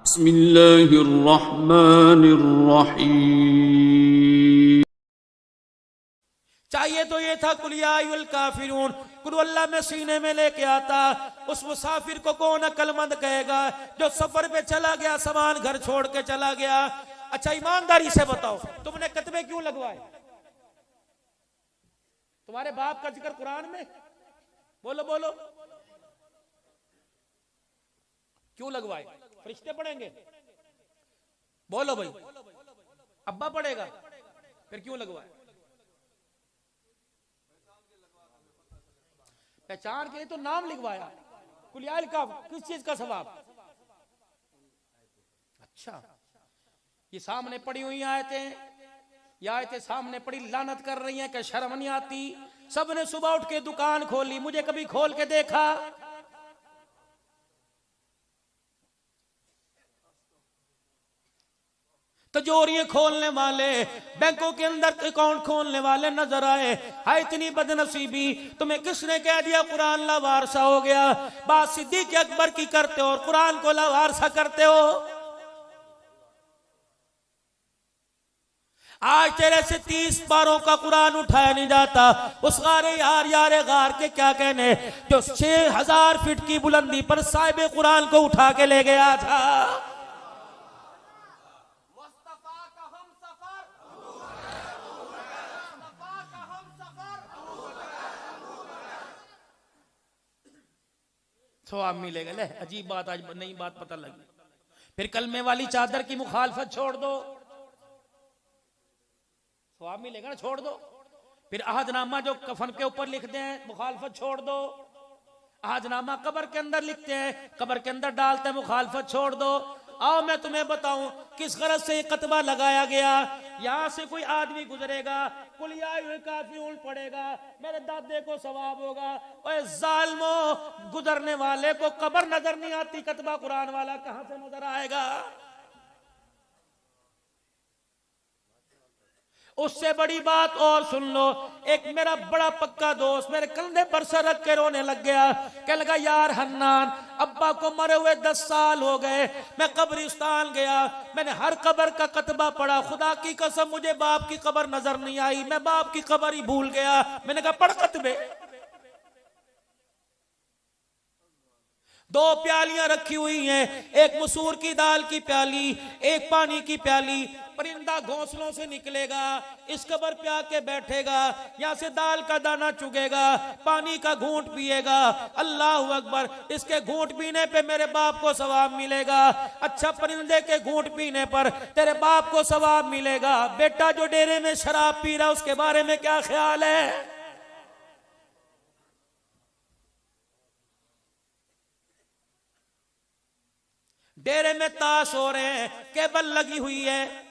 बिस्मिल्लाहिर्रहमानिर्रहीम। चाहिए तो ये था कुल या अय्युहल काफिरून, कुल अल्लाह में सीने में लेके आता। उस मुसाफिर को कौन अक्लमंद कहेगा जो सफर पे चला गया, सामान घर छोड़ के चला गया। अच्छा ईमानदारी से बताओ, तुमने कतबे क्यों लगवाए? तुम्हारे बाप का जिक्र कुरान में? बोलो बोलो, क्यों लगवाए? फरिश्ते पढ़ेंगे? बोलो भाई, अब्बा पढ़ेगा, फिर क्यों लगवाए? पहचान के लिए तो नाम लिखवाया। कुलियाल का किस चीज का सवाब? अच्छा, ये सामने पड़ी हुई आयतें, ये आयतें सामने पड़ी लानत कर रही हैं कि शर्म नहीं आती। सबने सुबह उठ के दुकान खोली, मुझे कभी खोल के देखा? तिजोरियां खोलने वाले, बैंकों के अंदर अकाउंट खोलने वाले नजर आए। हाय इतनी बदनसीबी, तुम्हें किसने कह दिया कुरान लावारसा हो गया? बात सिद्दीक़ अकबर की करते हो और कुरान को लावारसा करते हो। आज तेरे से 30 पारों का कुरान उठाया नहीं जाता। उस गारे यार यारे गार के क्या कहने, जो 6000 फीट की बुलंदी पर साहिब कुरान को उठा के ले गया था। सवाब मिलेगा। ले अजीब बात, आज नई बात पता लगी। फिर कलमे वाली चादर की मुखालफत छोड़ दो, सवाब मिलेगा ना, छोड़ दो। फिर अहदनामा जो कफन के ऊपर लिखते हैं, मुखालफत छोड़ दो। अहदनामा कब्र के अंदर लिखते हैं, कब्र के अंदर डालते हैं, मुखालफत छोड़ दो। आओ मैं तुम्हें बताऊं किस गरज से ये कतबा लगाया गया। यहां से कोई आदमी गुजरेगा, कुल या अय्युहल काफिरून पड़ेगा, मेरे दादे को सवाब होगा। ओए जालिमो, गुजरने वाले को कब्र नजर नहीं आती, कतबा कुरान वाला कहां से नजर आएगा? उससे बड़ी बात और सुन लो, एक मेरा बड़ा पक्का दोस्त मेरे कंधे पर सर रख के रोने लग गया। कह लगा यार हन्नान, अब्बा को मरे हुए 10 साल हो गए, मैं कब्रिस्तान गया, मैंने हर कब्र का कतबा पढ़ा, खुदा की कसम मुझे बाप की कब्र नजर नहीं आई, मैं बाप की कब्र ही भूल गया। मैंने कहा पढ़ कतबे। 2 प्यालियां रखी हुई हैं, एक मसूर की दाल की प्याली, एक पानी की प्याली। परिंदा घोंसलों से निकलेगा, इस कब्र पे आके बैठेगा, यहां से दाल का दाना चुगेगा, पानी का घूंट पिएगा। अल्लाह अकबर, इसके घूंट पीने पे मेरे बाप को सवाब मिलेगा। अच्छा, परिंदे के घूंट पीने पर तेरे बाप को सवाब मिलेगा। बेटा जो डेरे में शराब पी रहा उसके बारे में क्या ख्याल है? डेरे में ताश हो रहे हैं, केबल लगी हुई है,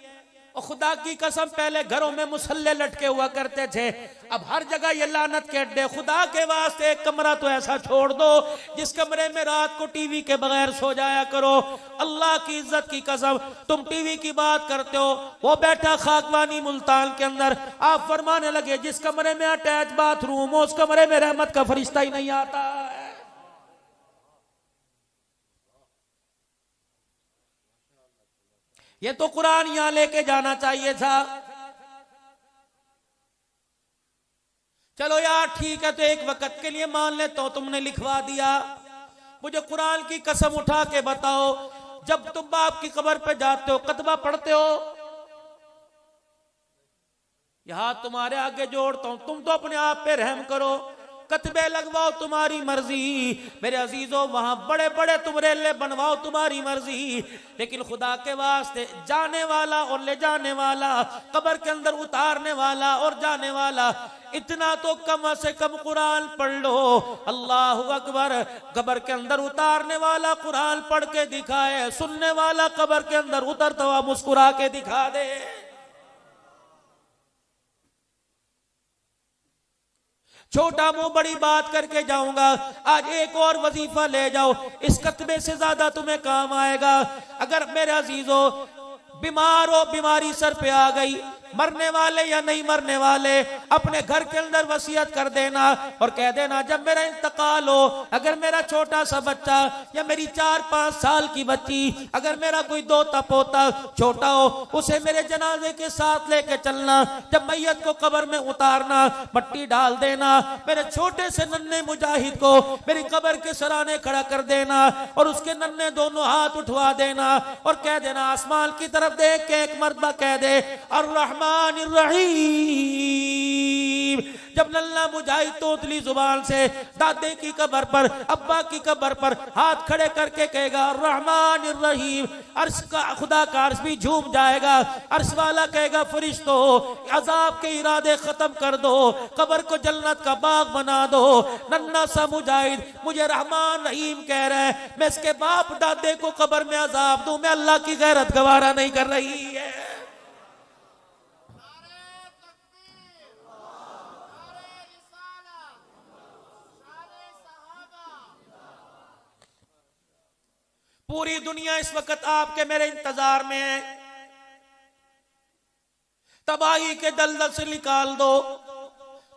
और खुदा की कसम पहले घरों में मुसल्ले लटके हुआ करते थे, अब हर जगह ये लानत के अड्डे। खुदा के वास्ते एक कमरा तो ऐसा छोड़ दो जिस कमरे में रात को टीवी के बगैर सो जाया करो। अल्लाह की इज्जत की कसम, तुम टीवी की बात करते हो, वो बैठा खाकवानी मुल्तान के अंदर, आप फरमाने लगे जिस कमरे में अटैच बाथरूम हो उस कमरे में रहमत का फरिश्ता ही नहीं आता है। ये तो कुरान यहां लेके जाना चाहिए था। चलो यार ठीक है, तो एक वक्त के लिए मान लेता हूं तुमने लिखवा दिया। मुझे कुरान की कसम उठा के बताओ, जब तुम बाप की कब्र पे जाते हो कतबा पढ़ते हो? यहां तुम्हारे आगे जोड़ता हूं, तुम तो अपने आप पे रहम करो, कतबे लगवाओ तुम्हारी मर्जी। मेरे अजीजों, वहां बड़े बड़े तुम रेले बनवाओ तुम्हारी मर्जी, लेकिन खुदा के वास्ते जाने वाला और ले जाने वाला, कब्र के अंदर उतारने वाला और जाने वाला, इतना तो कम से कम कुरान पढ़ लो। अल्लाहु अकबर, कब्र के अंदर उतारने वाला कुरान पढ़ के दिखाए, सुनने वाला कब्र के अंदर उतरता हुआ मुस्कुरा के दिखा दे। छोटा मुंह बड़ी बात करके जाऊंगा, आज एक और वजीफा ले जाओ, इस कतबे से ज्यादा तुम्हें काम आएगा। अगर मेरे अजीजों बीमार हो, बीमारी सर पे आ गई, मरने वाले या नहीं मरने वाले, अपने घर के अंदर वसीयत कर देना और कह देना जब मेरा इंतकाल हो, अगर मेरा छोटा सा बच्चा या मेरी 4-5 साल की बच्ची, अगर मेरा कोई दोता पोता छोटा हो, उसे मेरे जनाजे के साथ लेके चलना। जब मैयत को कब्र में उतारना, मट्टी डाल देना, मेरे छोटे से नन्हे मुजाहिद को मेरी कब्र के सराने खड़ा कर देना और उसके नन्हे दोनों हाथ उठवा देना और कह देना, आसमान की तरफ देख के एक मर्तबा कह दे अर्रहमानिर रहीम। जब नल्ला मुजाहिद तोतली जुबान से दादे की कब्र पर, अब्बा की कब्र पर हाथ खड़े करके कहेगा अर्रहमानिर रहीम, अर्श का खुदा का अर्श भी झूम जाएगा। अर्श वाला कहेगा फरिश्तो अजाब के इरादे खत्म कर दो, कब्र को जन्नत का बाग बना दो। नन्ना सा मुजाहिद मुझे रहमान रहीम कह रहा है, मैं इसके बाप दादे को कब्र में अजाब दूं, मैं अल्लाह की गैरत गवारा नहीं कर रही है। पूरी दुनिया इस वक्त आपके मेरे इंतजार में है। तबाही के दलदल से निकाल दो,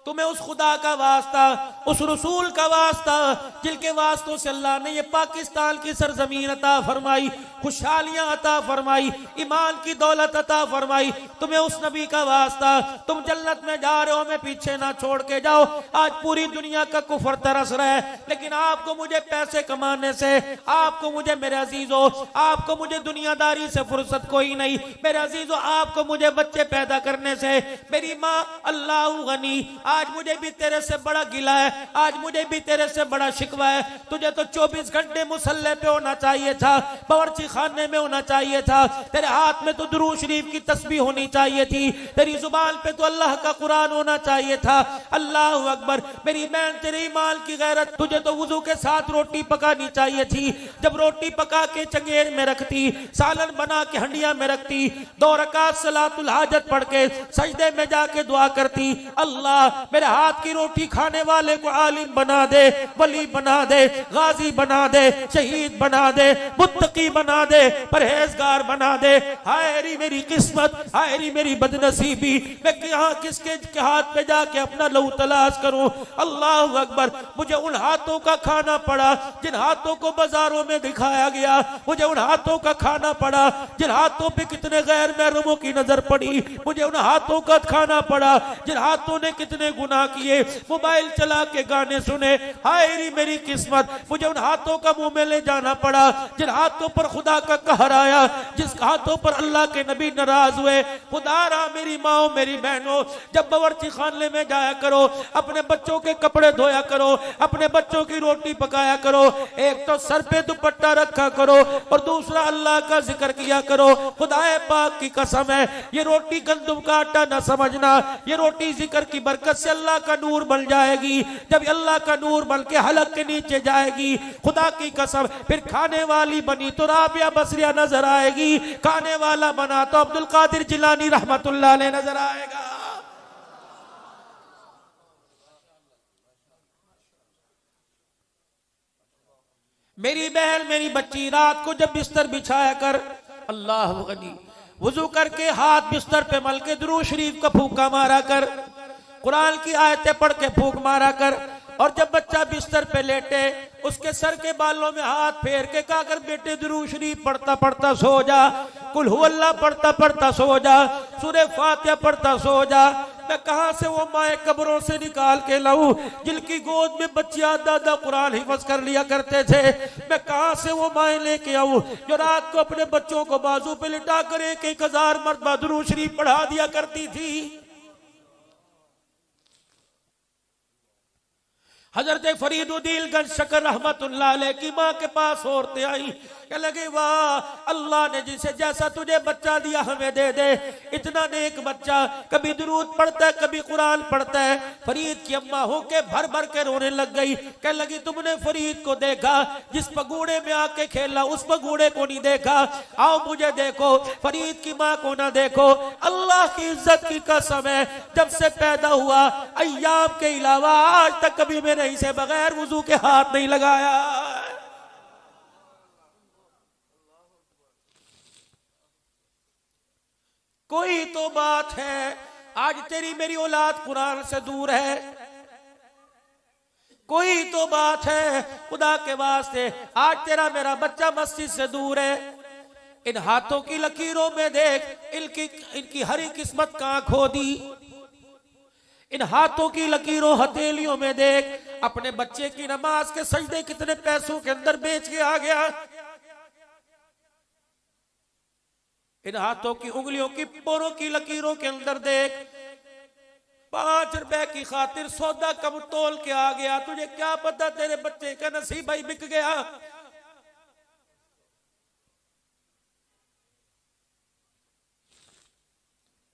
तुम्हें उस खुदा का वास्ता, उस रसूल का वास्ता जिनके वास्तों से अल्लाह ने ये पाकिस्तान की सरजमीन अता फरमाई, खुशहालियां अता फरमाई, ईमान की दौलत अता फरमाई, तुम्हें उस नबी का वास्ता, तुम जन्नत में जा रहे हो, मैं पीछे ना छोड़ के जाओ। आज पूरी दुनिया का कुफर तरस रहा है, लेकिन आपको मुझे पैसे कमाने से, आपको मुझे मेरे अजीजों, आपको मुझे दुनियादारी से फुर्सत कोई नहीं। मेरे अजीजों, आपको मुझे बच्चे पैदा करने से, मेरी माँ अल्लाह गनी, आज मुझे भी तेरे से बड़ा गिला है, आज मुझे भी तेरे से बड़ा शिकवा है। तुझे तो 24 घंटे मुसल्ले पे होना चाहिए था, बावर्ची खाने में होना चाहिए था, तेरे हाथ में तो दुरूद शरीफ की तस्बीह होनी चाहिए थी, तेरी जुबान पे तो अल्लाह का कुरान होना चाहिए था। अल्लाह अकबर। मेरी बहन तेरी माल की गैरत, तुझे तो वुजू के साथ रोटी पकानी चाहिए थी। जब रोटी पका के चंगेर में रखती, सालन बना के हंडिया में रखती, 2 रकात सलातुल हाजत पढ़ के सजदे में जाके दुआ करती, अल्लाह मेरे हाथ की रोटी खाने वाले को आलिम बना दे, वली बना दे, गाजी बना दे, शहीद बना दे, मुत्तकी बना दे, परहेजगार बना दे। हाय री मेरी किस्मत, हाय री मेरी बदनसीबी, मैं यहाँ किसके के हाथ पे जाके अपना लहू तलाश करूं। अल्लाह अकबर। मुझे उन हाथों का खाना पड़ा जिन हाथों को बाजारों में दिखाया गया, मुझे उन हाथों का खाना पड़ा जिन हाथों पे कितने गैर महरमों की नजर पड़ी, मुझे उन हाथों का खाना पड़ा जिन हाथों ने कितने गुनाह किए, मोबाइल चला के गाने सुने। हाय री मेरी किस्मत, मुझे उन हाथों का मुंह में ले जाना पड़ा जिन हाथों पर खुदा का कहर आया, जिस हाथों पर अल्लाह के नबी नाराज हुए। खुदारा मेरी माओ मेरी बहनों, जब बावर्ची खाने में जाया करो, अपने बच्चों के कपड़े धोया करो, अपने बच्चों की रोटी पकाया करो, एक तो सर पे दुपट्टा रखा करो और दूसरा अल्लाह का जिक्र किया करो। खुदाए पाक की कसम है, ये रोटी गंदुम का आटा न समझना, ये रोटी जिक्र की बरकत से अल्लाह का नूर बन जाएगी। जब अल्लाह का नूर बन के हलक के नीचे जाएगी, खुदा की कसम, फिर खाने वाली बनी तो राबिया बसरिया नजर आएगी, खाने वाला बना तो अब्दुल कादिर जिलानी रहमतुल्लाह अलैह नजर आएगा। मेरी बहन मेरी बच्ची, रात को जब बिस्तर बिछाया कर, अल्लाह गनी, वुजू करके हाथ बिस्तर पे मल के दुरूद शरीफ का फूंका मारा कर, कुरान की आयतें पढ़ के फूंक मारा कर। और जब बच्चा बिस्तर पे लेटे, उसके सर के बालों में हाथ फेर के कहा कर, बेटे दुरूद शरीफ पढ़ता पढ़ता सो जा, कुल हु अल्लाह पढ़ता पढ़ता सो जा, सूरह फातिहा पढ़ता सो जा। मैं कहां से वो माए कब्रों से निकाल के लाऊं जिनकी गोद में बच्चियां दादा कुरान हिफ्ज कर लिया करते थे? मैं कहां से वो माए लेके आऊं जो रात को अपने बच्चों को बाजू पे लिटा कर 1,000 मरतबा दुरूद शरीफ पढ़ा दिया करती थी? हजरत फरीदुद्दीन गंज शकर रहमतुल्लाह अलैह की माँ के पास औरतें आई, कह लगे वाह अल्लाह ने जिसे जैसा तुझे बच्चा दिया हमें दे दे, इतना नेक बच्चा, कभी दुरूद पढ़ता है कभी कुरान पढ़ता है। फरीद की अम्मा होके भर भर के रोने लग गई, कह लगी तुमने फरीद को देखा जिस पगूड़े में आके खेला, उस पगूड़े को नहीं देखा, आओ मुझे देखो। फरीद की माँ को ना देखो, अल्लाह की इज्जत की कसम है, जब से पैदा हुआ अय्याम के अलावा आज तक कभी मैंने इसे बगैर वुजू के हाथ नहीं लगाया। कोई कोई तो बात है, आज तेरी मेरी औलाद कुरान से दूर है, कोई तो बात है खुदा के वास्ते, आज तेरा मेरा बच्चा मस्जिद से दूर है। इन हाथों की लकीरों में देख, इनकी हरी किस्मत कहां खो दी। इन हाथों की लकीरों हथेलियों में देख, अपने बच्चे की नमाज के सजदे कितने पैसों के अंदर बेच के आ गया। इन हाथों की उंगलियों की पोरों की लकीरों के अंदर देख, 5 रुपए की खातिर सौदा कब तोल के आ गया। तुझे क्या पता तेरे बच्चे का नसीब भाई बिक गया।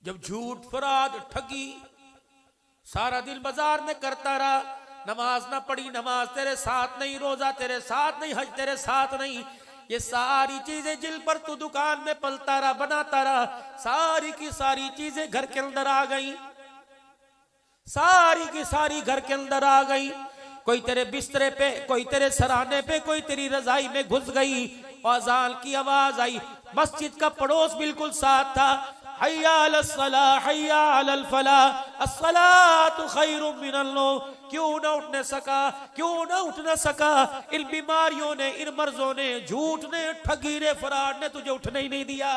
जब झूठ फराड ठगी सारा दिन बाजार में करता रहा, नमाज ना पढ़ी, नमाज तेरे साथ नहीं, रोजा तेरे साथ नहीं, हज तेरे साथ नहीं, ये सारी चीजें जिल पर तू दुकान में पलता रहा, बनाता रहा, सारी की सारी चीजें घर के अंदर आ गई, सारी की सारी घर के अंदर आ गई। कोई तेरे बिस्तरे पे, कोई तेरे सराहने पे, कोई तेरी रजाई में घुस गई। अज़ान की आवाज आई, मस्जिद का पड़ोस बिल्कुल साथ था। हय्या अलस सलाह हय्या अलल फलाह, अस्सलातु खैरुम मिनन नौम। क्यों ना उठने सका, क्यों ना उठ ना सका? इन बीमारियों ने, इन मर्जों ने, झूठ ने, ठगी ने, फराड ने तुझे उठने ही नहीं दिया।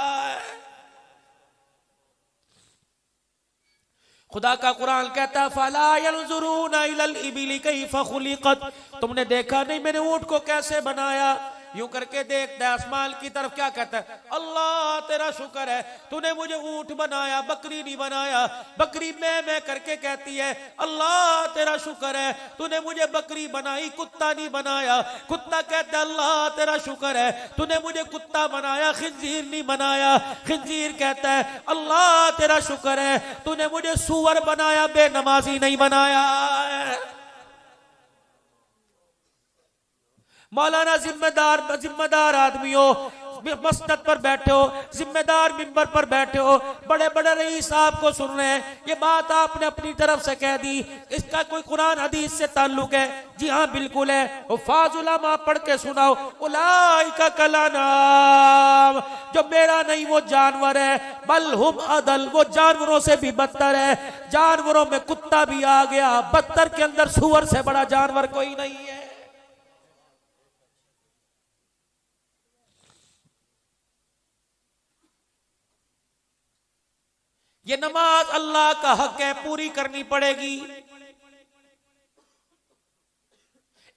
खुदा का कुरान कहता है, फला यंजुरूना इलल इबिली कैफ़ खुलिक़त। तुमने देखा नहीं मैंने ऊंट को कैसे बनाया? यूं करके देखता है आसमान की तरफ, क्या कहता है? अल्लाह तेरा शुक्र है तूने मुझे ऊंट बनाया, बकरी नहीं बनाया। बकरी मैं करके कहती है अल्लाह तेरा शुक्र है तूने मुझे बकरी बनाई, कुत्ता नहीं बनाया। कुत्ता कहता है अल्लाह तेरा शुक्र है तूने मुझे कुत्ता बनाया, खिंजीर नहीं बनाया। खिंजीर कहता है अल्लाह तेरा शुक्र है तूने मुझे सूअर बनाया, बेनमाजी नहीं बनाया। मौलाना जिम्मेदार आदमी हो, मसनद पर बैठे हो, जिम्मेदार मिंबर पर बैठे हो, बड़े बड़े रईस साहब को सुन रहे हैं, ये बात आपने अपनी तरफ से कह दी, इसका कोई कुरान हदीस से ताल्लुक है? जी हाँ बिल्कुल है। फाजुलामा पढ़ के सुनाओ, उलाइका कलानाम, जो मेरा नहीं वो जानवर है, बल हुम अदल, वो जानवरों से भी बदतर है। जानवरों में कुत्ता भी आ गया, बदतर के अंदर सुअर से बड़ा जानवर कोई नहीं है। ये नमाज अल्लाह का हक है, पूरी करनी पड़ेगी।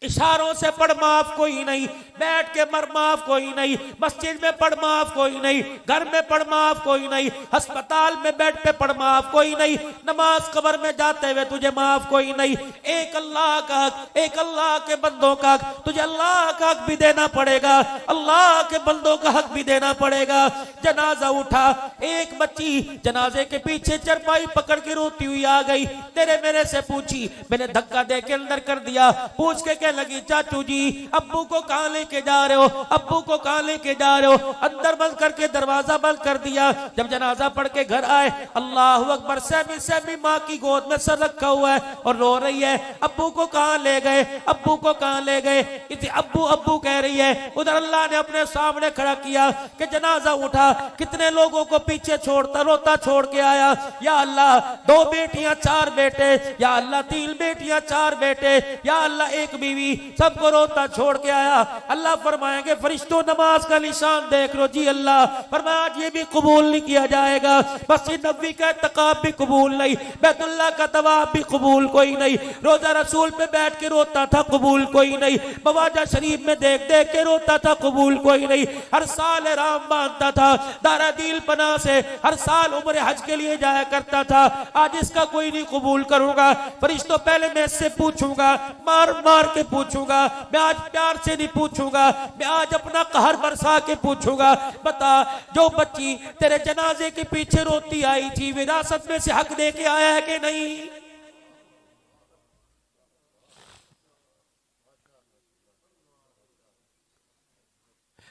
इशारों से पढ़ माफ कोई नहीं, बैठ के मर माफ कोई नहीं, मस्जिद में पढ़ माफ कोई नहीं, घर में पढ़ माफ कोई नहीं, अस्पताल में बेड पे पढ़ माफ कोई नहीं, नमाज कब्र में जाते हुए तुझे माफ कोई नहीं। एक अल्लाह का हक, एक अल्लाह के बंदों का हक, तुझे अल्लाह का हक भी देना पड़ेगा, अल्लाह के बंदों का हक भी देना पड़ेगा। जनाजा उठा, एक बच्ची जनाजे के पीछे चरपाई पकड़ के रोती हुई आ गई, तेरे मेरे से पूछी, मैंने धक्का दे के अंदर कर दिया। पूछ के लगी चाचू जी अब्बू को कहां लेके जा रहे हो, अब्बू को कहां लेके जा रहे हो? अंदर बंद करके दरवाजा बंद कर दिया। जब जनाजा पढ़ के घर आए, अल्लाह अकबर, सहमी माँ की गोद में सर रखा हुआ है और रो रही है, अब्बू को कहां ले गए, अब्बू को कहां ले गए? इसे अब्बू अब्बू कह रही है। उधर अल्लाह ने अपने सामने खड़ा किया कि जनाजा उठा, कितने लोगों को पीछे छोड़ता रोता छोड़ के आया। या अल्लाह 2 बेटियां 4 बेटे, या अल्लाह 3 बेटियां 4 बेटे, या अल्लाह 1 बीवी, सबको रोता छोड़ के आया। अल्लाह फरमाएंगे फरिश्तों नमाज का निशान देख लो। जी अल्लाह फरमाया आज ये भी कबूल नहीं किया जाएगा, मस्जिद नबवी का तकाब भी कबूल नहीं, बैतुल्लाह का तवाफ भी कबूल कोई नहीं, रोजा रसूल पे बैठ के रोता था कबूल कोई नहीं, बवाजा शरीफ में देख देख के रोता था कबूल कोई नहीं, हर साल राम बांधता था, दारा दिल पना से हर साल उम्र हज के लिए जाया करता था, आज इसका कोई नहीं कबूल करूंगा। फरिश्तों पहले मैं इससे पूछूंगा, मार मार के पूछूंगा, मैं आज प्यार से नहीं पूछूंगा, मैं आज अपना कहर बरसा के पूछूंगा। बता जो बच्ची तेरे जनाजे के पीछे रोती आई थी, विरासत में से हक दे के आया है कि नहीं?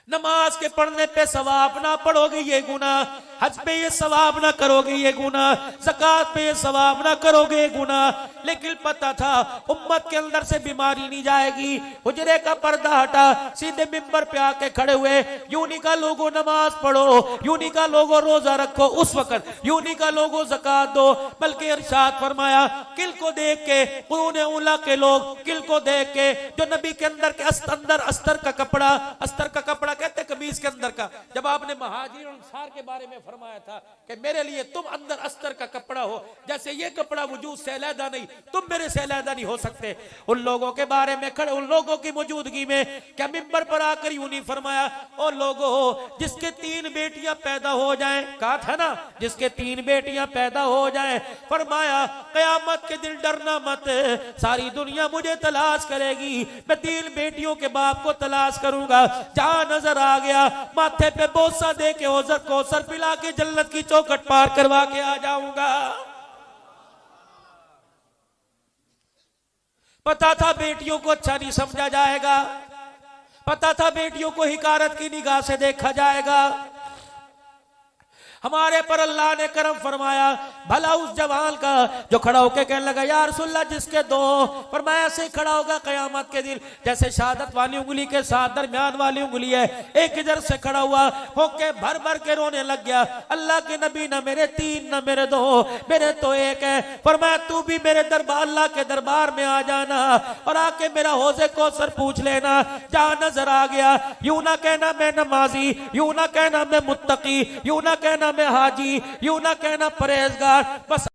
नमाज के पढ़ने पे सवाब ना पढ़ोगे ये गुनाह, हज पे ये सवाब ना करोगे ये गुना, ज़कात पे ये सवाब ना करोगे ये गुना। लेकिन पता था उम्मत के अंदर से बीमारी नहीं जाएगी। हुजरे का पर्दा हटा, सीधे मिंबर पे आके खड़े हुए, यूं नहीं कहा लोगों नमाज पढ़ो, यूं नहीं कहा लोगों रोजा रखो उस वक्त, यूं नहीं कहा लोगों ज़कात दो, बल्कि इरशाद फरमाया किल को देख के, कुरूने उला के लोग किल को देख के, जो नबी के अंदर के अंदर अस्तर का कपड़ा, अस्तर का कपड़ा कहते कमीज के अंदर का, जब आपने महाजिर और अंसार के बारे में फरमाया था कि मेरे लिए तुम अंदर अस्तर का कपड़ा हो, जैसे ये कपड़ा वजूद से अलहदा नहीं, तुम मेरे से अलहदा नहीं हो सकते। उन लोगों के बारे में खड़े, उन लोगों की मौजूदगी में क्या मिंबर पर आकर यूं नहीं फरमाया, ओ लोगो जिसके 3 बेटियां पैदा हो जाएं, कहा था ना जिसके 3 बेटियां पैदा हो जाएं, फरमाया कयामत के दिन डरना मत, सारी दुनिया मुझे तलाश करेगी, मैं 3 बेटियों के बाप को तलाश करूंगा, जहां नजर आ गया माथे पे बोसा दे के औज़र को सर पिला के जन्नत की चौखट पार करवा के आ जाऊंगा। पता था बेटियों को अच्छा नहीं समझा जाएगा, पता था बेटियों को हिकारत की निगाह से देखा जाएगा। हमारे पर अल्लाह ने करम फरमाया, भला उस जवान का जो खड़ा होकर कहने लगा या रसूलल्लाह जिसके 2, फरमाया ऐसे खड़ा होगा कयामत के दिन जैसे शहादत वाली उंगली के साथ दरमियान वाली उंगली है, एक इधर से खड़ा हुआ होके भर भर के रोने लग गया, अल्लाह के नबी ना मेरे 3 ना मेरे 2, मेरे तो 1 है। फरमाया तू भी मेरे दरबार, अल्लाह के दरबार में आ जाना और आके मेरा हौज़े कौसर पूछ लेना, जहां नजर आ गया यूं ना कहना मैं नमाजी, यूं ना कहना मैं मुत्तकी, यूं ना कहना मैं हाजी, यूं ना कहना परहेजगार, बस